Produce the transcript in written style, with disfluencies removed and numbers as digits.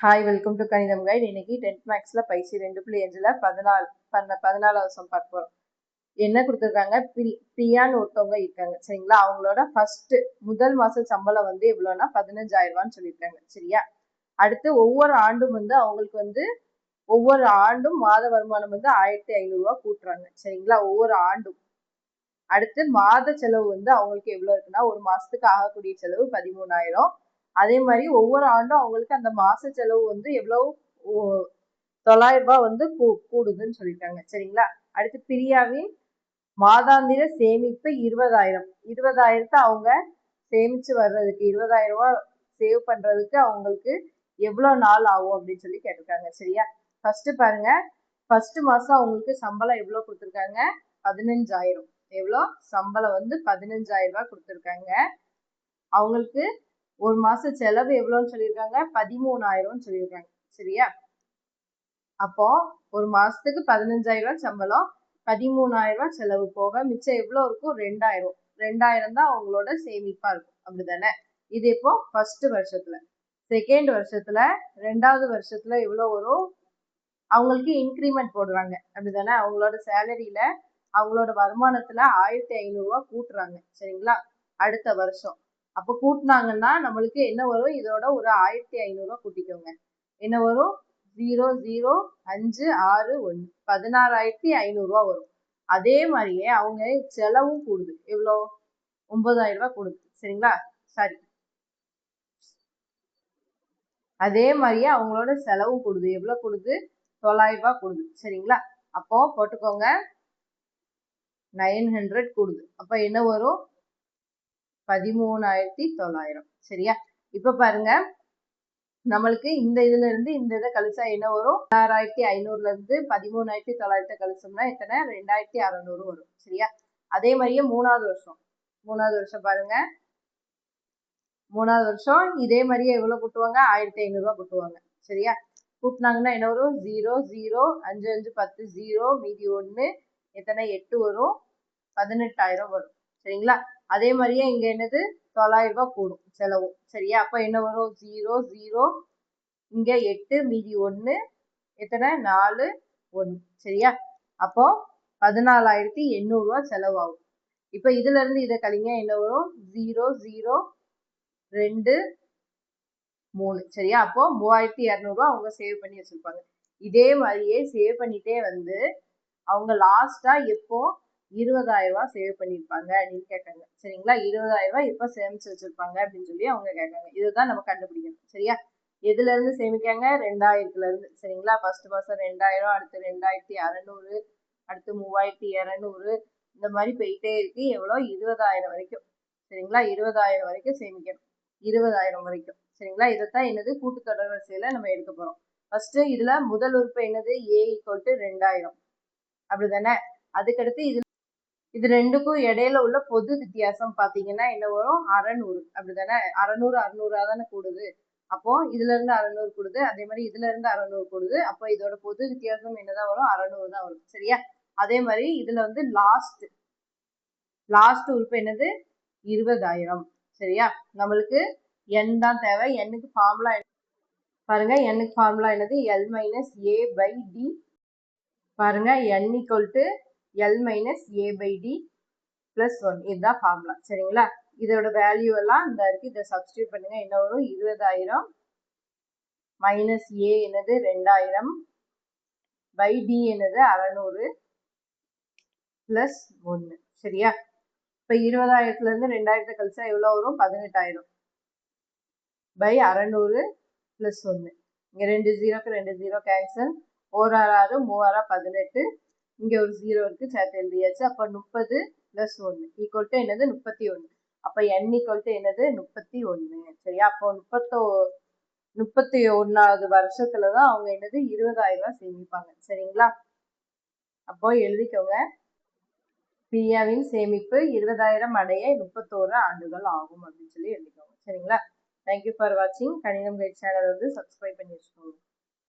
Hi, welcome to கணிதம் guide. இன்னைக்கு 10th மேக்ஸ்ல பயிற்சி 2.5ல 14வது சம் பார்க்க போறோம். என்ன கொடுத்துருக்காங்க, பிரியான்னு ஒருத்தவங்க இருக்காங்க சரிங்களா. அவங்களோட முதல் மாச சம்பளம் வந்து எவ்வளோன்னா 15,000 ரூபான்னு சொல்லியிருக்காங்க சரியா. அடுத்து ஒவ்வொரு ஆண்டும் வந்து அவங்களுக்கு ஒவ்வொரு ஆண்டும் மாத வருமானம் வந்து 1,500 ரூபாய் கூட்டுறாங்க சரிங்களா, ஒவ்வொரு ஆண்டும். அடுத்து மாத செலவு வந்து அவங்களுக்கு எவ்வளவு இருக்குன்னா, ஒரு மாசத்துக்கு ஆகக்கூடிய செலவு 13,000. அதே மாதிரி ஒவ்வொரு ஆண்டும் அவங்களுக்கு அந்த மாச செலவு வந்து எவ்வளவு 900 ரூபாய் வந்து கூடுதுன்னு சொல்லிட்டாங்க சரிங்களா. அடுத்து பிரியாவின் மாதாந்திர சேமிப்பு 20,000. 20,000 அவங்க சேமிச்சு வர்றதுக்கு 20,000 ரூபாய் சேவ் பண்றதுக்கு அவங்களுக்கு எவ்வளவு நாள் ஆகும் அப்படின்னு சொல்லி கேட்டிருக்காங்க சரியா. ஃபர்ஸ்ட் பாருங்க, ஃபர்ஸ்ட் மாசம் அவங்களுக்கு சம்பளம் எவ்வளவு கொடுத்துருக்காங்க, 15,000. எவ்வளோ சம்பளம் வந்து 15,000 ரூபாய் கொடுத்துருக்காங்க. அவங்களுக்கு ஒரு மாச செலவு எவ்வளோன்னு சொல்லியிருக்காங்க, 13,000 சொல்லியிருக்காங்க சரியா. அப்போ ஒரு மாசத்துக்கு 15,000 ரூபாய் சம்பளம், 13,000 ரூபாய் செலவு போக மிச்சம் எவ்வளவு இருக்கும், 2,000. 2,000 தான் அவங்களோட சேமிப்பா இருக்கும் அப்படிதானே. இது இப்போ ஃபர்ஸ்ட் வருஷத்துல. செகண்ட் வருஷத்துல, 2வது வருஷத்துல எவ்வளவு வரும், அவங்களுக்கு இன்கிரிமெண்ட் போடுறாங்க அப்படிதானே. அவங்களோட சேலரியில அவங்களோட வருமானத்துல 1,500 ரூபாய் கூட்டுறாங்க சரிங்களா அடுத்த வருஷம். அப்ப கூட்டினாங்கன்னா நம்மளுக்கு என்ன வரும், இதோட ஒரு 1,500 ரூபாய் கூட்டிக்கோங்க. என்ன வரும், 0,0,5,6,1 16,500 ரூபாய் வரும். அதே மாதிரியே அவங்க செலவும் கூடுது, எவ்வளோ 9,000 ரூபாய் கூடுது சரிங்களா. சரி, அதே மாதிரியே அவங்களோட செலவும் கூடுது, எவ்வளவு கூடுது, 900 ரூபாய் கூடுது சரிங்களா. அப்போ போட்டுக்கோங்க, 900 கூடுது. அப்ப என்ன வரும், 13,900 சரியா. இப்ப பாருங்க, நம்மளுக்கு இந்த இதுல இருந்து இந்த இதை கழிச்சா என்ன வரும், 16,500ல இருந்து 13,900 கழிச்சோம்னா எத்தனை, 2,600 வரும் சரியா. அதே மாதிரியே மூணாவது வருஷம் பாருங்க, மூணாவது வருஷம் இதே மாதிரியே எவ்வளவு கூட்டுவாங்க, 1,500 ரூபாய் கூட்டுவாங்க சரியா. கூட்டினாங்கன்னா என்ன வரும், 0 0 5 5 10 0 மீதி 1 எத்தனை 8 வரும், 18,000 வரும் சரிங்களா. அதே மாதிரியே இங்க என்னது, 900 ரூபாய் கூடும் செலவும் சரியா. அப்ப என்ன வரும், 0 0 இங்க 8 மீதி 1 எத்தனை 4 1 சரியா. அப்போ 14,800 ரூபாய் செலவாகும். இப்ப இதுல இருந்து இதை கழிங்க, என்ன வரும், 0 0 2 3 சரியா. அப்போ 3,200 ரூபாய் அவங்க சேவ் பண்ணி வச்சிருப்பாங்க. இதே மாதிரியே சேவ் பண்ணிட்டே வந்து அவங்க லாஸ்டா எப்போ 20,000 ரூபாய் சேவ் பண்ணிருப்பாங்க அப்படின்னு கேட்காங்க சரிங்களா. 20,000 ரூபாய் எப்ப சேமிச்சு வச்சிருப்பாங்க அப்படின்னு சொல்லி அவங்க கேட்காங்க. இதுதான் நம்ம கண்டுபிடிக்கணும் சரியா. எதுல இருந்து சேமிக்காங்க, 2,000ல இருந்து சரிங்களா. ஃபர்ஸ்ட் மாசம் 2,000, அடுத்து 2,600, அடுத்து 3,200, இந்த மாதிரி போயிட்டே இருக்கு. எவ்வளவு, 20,000 வரைக்கும் சரிங்களா. 20,000 வரைக்கும் சேமிக்கணும், 20,000 வரைக்கும் சரிங்களா. இதைத்தான் என்னது, கூட்டுத்தொடர் வரிசையில நம்ம எடுக்க போறோம். ஃபர்ஸ்ட் இதுல முதல் உறுப்பு என்னது, A = 2,000 அப்படிதானே. அதுக்கடுத்து இது ரெண்டுக்கும் இடையில உள்ள பொது வித்தியாசம் பாத்தீங்கன்னா என்ன வரும், 600 அப்படிதானே. 600 600 தானே கூடுது. அப்போ இதுல இருந்து 600 கூடுது, அதே மாதிரி இதுல இருந்து 600 கூடுது. அப்போ இதோட பொது வித்தியாசம் என்னதான் வரும், 600 தான் வரும் சரியா. அதே மாதிரி இதுல வந்து லாஸ்ட் உறுப்பு என்னது, 20,000 சரியா. நம்மளுக்கு n தான் தேவை. n-க்கு ஃபார்முலா பாருங்க, n-க்கு ஃபார்முலா என்னது, L - A/D. பாருங்க, n = L - A/D + 1 இதுதான் ஃபார்முலா சரிங்களா. இதோட வேல்யூ எல்லாம் இந்த இருக்கு, இதை சப்ஸ்டியூட் பண்ணுங்க. என்ன வரும், 20,000 - A என்னது 2,000 / D என்னது 600 + 1 சரியா. இப்ப 20,000ல இருந்து 2,000 கழிச்சா எவ்வளவு வரும், 18,000 /600 + 1. இங்க 2 0க்கு 2 0 கேன்சல், 4 6 6 3 6 18, இங்க ஒரு 0 இருக்கு, சேர்த்து எழுதியாச்சு. அப்ப 30 + 1 = என்னது, 31. அப்ப n = என்னது, 31 சரியா. அப்போ 31வது வருஷத்துலதான் அவங்க என்னது 20,000 ரூபாய் சேமிப்பாங்க சரிங்களா. அப்போ எழுதிக்கோங்க, பிரியாவின் சேமிப்பு 20,000 அடைய 31 ஆண்டுகள் ஆகும் அப்படின்னு சொல்லி எழுதிக்கோங்க சரிங்களா. தேங்க்யூ ஃபார் வாட்சிங். கணிதம் கைட் சேனல் வந்து சப்ஸ்கிரைப் பண்ணி வச்சுக்கோங்க.